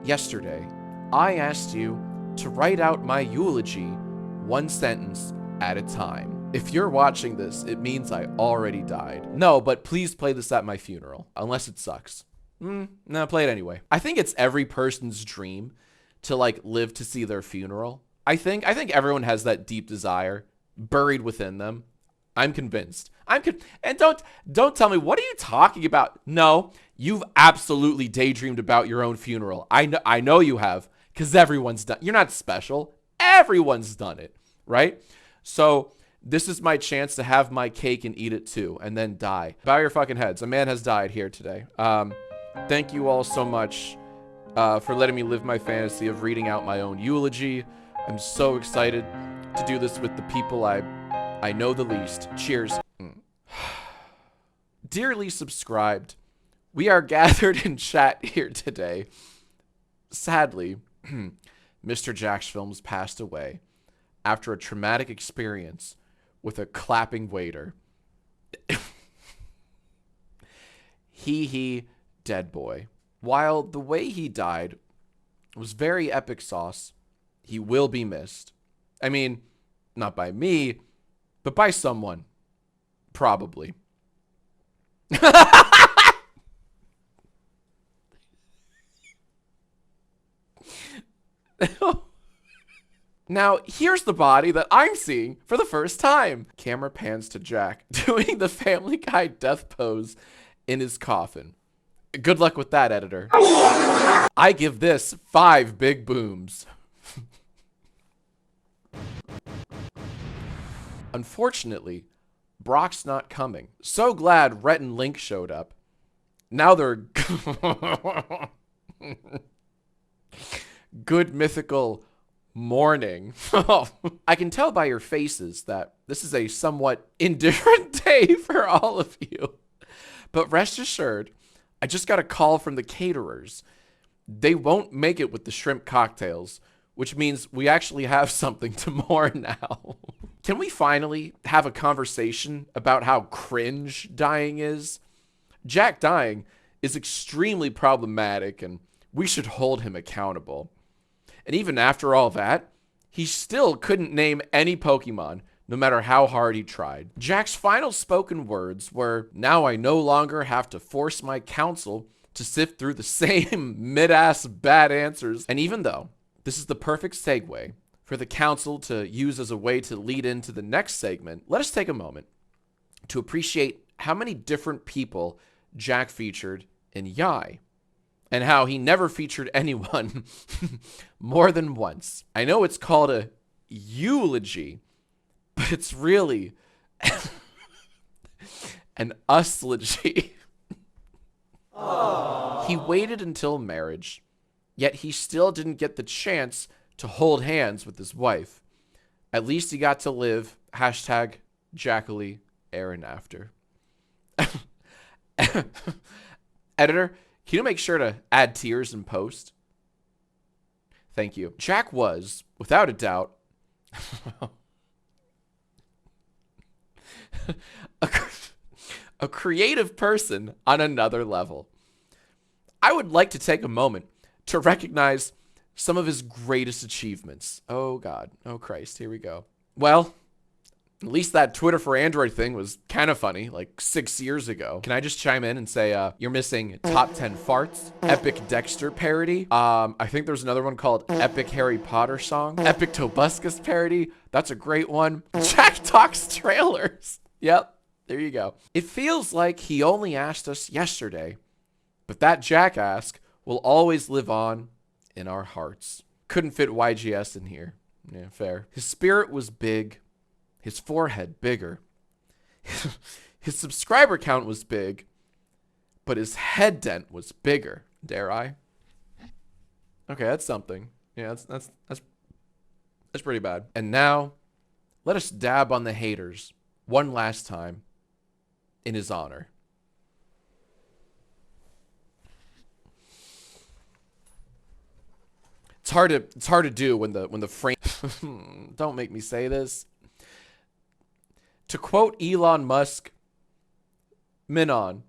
Yesterday, I asked you to write out my eulogy one sentence at a time. If you're watching this, it means I already died. No, but please play this at my funeral, unless it sucks. No, play it anyway. I think it's every person's dream to like live to see their funeral. I think everyone has that deep desire buried within them. I'm convinced. And don't tell me, what are you talking about? No, you've absolutely daydreamed about your own funeral. I know you have, because everyone's done. You're not special. Everyone's done it, right? So this is my chance to have my cake and eat it too, and then die. Bow your fucking heads. A man has died here today. Thank you all so much for letting me live my fantasy of reading out my own eulogy. I'm so excited to do this with the people I know the least. Cheers. Dearly subscribed, we are gathered in chat here today. Sadly, Mr. Jack's Films passed away after a traumatic experience with a clapping waiter. He, dead boy. While the way he died was very epic sauce, he will be missed. I mean, not by me, but by someone. Probably. Now, here's the body that I'm seeing for the first time. Camera pans to Jack doing the Family Guy death pose in his coffin. Good luck with that, editor. I give this 5 big booms. Unfortunately, Brock's not coming. So glad Rhett and Link showed up. Now they're good mythical morning. I can tell by your faces that this is a somewhat indifferent day for all of you. But rest assured, I just got a call from the caterers. They won't make it with the shrimp cocktails, which means we actually have something to mourn now. Can we finally have a conversation about how cringe dying is? Jack dying is extremely problematic, and we should hold him accountable. And even after all that, he still couldn't name any Pokemon, no matter how hard he tried. Jack's final spoken words were, "Now I no longer have to force my counsel to sift through the same mid-ass bad answers." And even though this is the perfect segue for the council to use as a way to lead into the next segment, let us take a moment to appreciate how many different people Jack featured in Yai, and how he never featured anyone more than once. I know it's called a eulogy, but it's really an uslogy. He waited until marriage, yet he still didn't get the chance to hold hands with his wife. At least he got to live #Jackaly Aaron after. Editor, can you make sure to add tears in post? Thank you. Jack was, without a doubt, a creative person on another level. I would like to take a moment to recognize some of his greatest achievements. Oh God, oh Christ, here we go. Well, at least that Twitter for Android thing was kind of funny, like 6 years ago. Can I just chime in and say, you're missing top 10 farts, epic Dexter parody. I think there's another one called epic Harry Potter song, epic Tobuscus parody. That's a great one. Jack Talks trailers. Yep, there you go. It feels like he only asked us yesterday, but that Jack ask will always live on in our hearts. Couldn't fit YGS in here. Yeah, fair. His spirit was big. His forehead bigger. His subscriber count was big, but his head dent was bigger. Dare I? Okay, that's something. Yeah, that's pretty bad. And now, let us dab on the haters one last time in his honor. It's hard to do when the frame. Don't make me say this. To quote Elon Musk, Minon,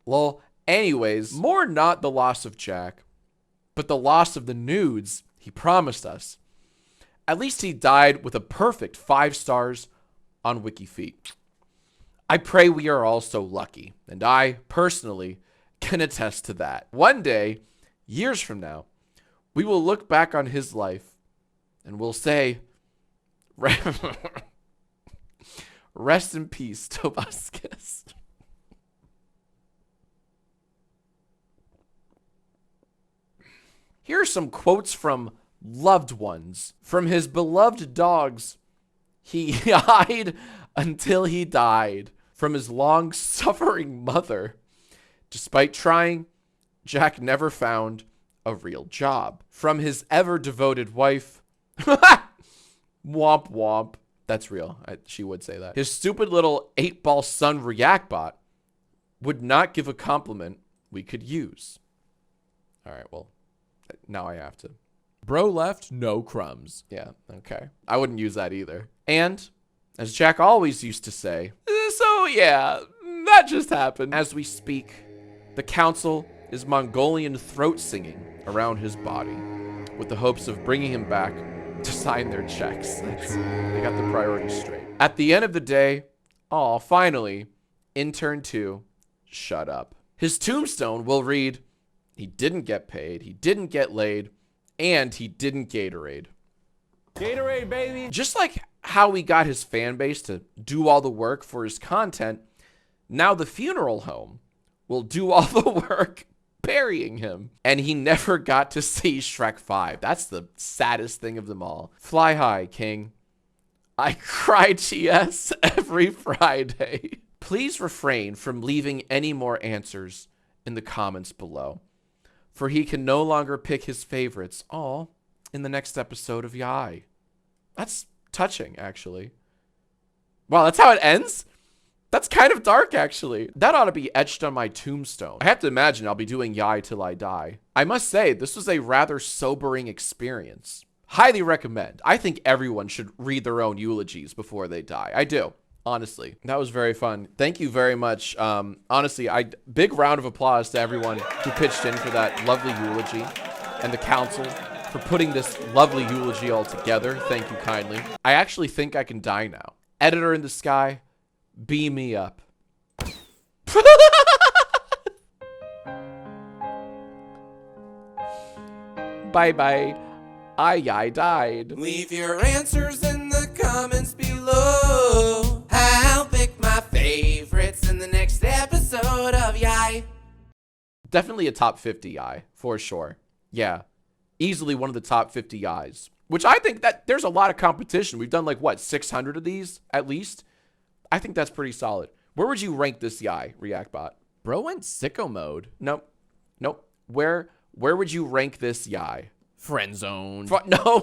lol. Anyways, more not the loss of Jack, but the loss of the nudes he promised us. At least he died with a perfect 5 stars on WikiFeet. I pray we are all so lucky, and I, personally, can attest to that. One day, years from now, we will look back on his life and we'll say, rest in peace, Tobuscus. Here are some quotes from loved ones. From his beloved dogs, he eyed until he died. From his long-suffering mother, despite trying, Jack never found a real job. From his ever-devoted wife, womp womp. That's real. She would say that. His stupid little 8-ball son Reactbot would not give a compliment we could use. All right, well, now I have to. Bro left, no crumbs. Yeah, okay. I wouldn't use that either. And, as Jack always used to say, so yeah, that just happened. As we speak, the council is Mongolian throat singing around his body with the hopes of bringing him back to sign their checks. They got the priorities straight. At the end of the day, finally, intern 2, shut up. His tombstone will read, he didn't get paid, he didn't get laid, and he didn't Gatorade. Gatorade, baby! Just like how he got his fan base to do all the work for his content, now the funeral home will do all the work burying him. And he never got to see Shrek 5. That's the saddest thing of them all. Fly high, King. I cry TS every Friday. Please refrain from leaving any more answers in the comments below, for he can no longer pick his favorites all in the next episode of Yai. That's touching, actually. Wow, that's how it ends? That's kind of dark, actually. That ought to be etched on my tombstone. I have to imagine I'll be doing Yai till I die. I must say, this was a rather sobering experience. Highly recommend. I think everyone should read their own eulogies before they die. I do, honestly. That was very fun. Thank you very much. Honestly, big round of applause to everyone who pitched in for that lovely eulogy, and the council for putting this lovely eulogy all together. Thank you kindly. I actually think I can die now. Editor in the sky, beam me up. Bye-bye. I died. Leave your answers in the comments below. I'll pick my favorites in the next episode of Yai. Definitely a top 50 Yai, for sure. Yeah. Easily one of the top 50 Yais. Which I think that there's a lot of competition. We've done like, what, 600 of these at least? I think that's pretty solid. Where would you rank this Yai, Reactbot? Bro went sicko mode. Nope. Where would you rank this Yai? Friend zone. No.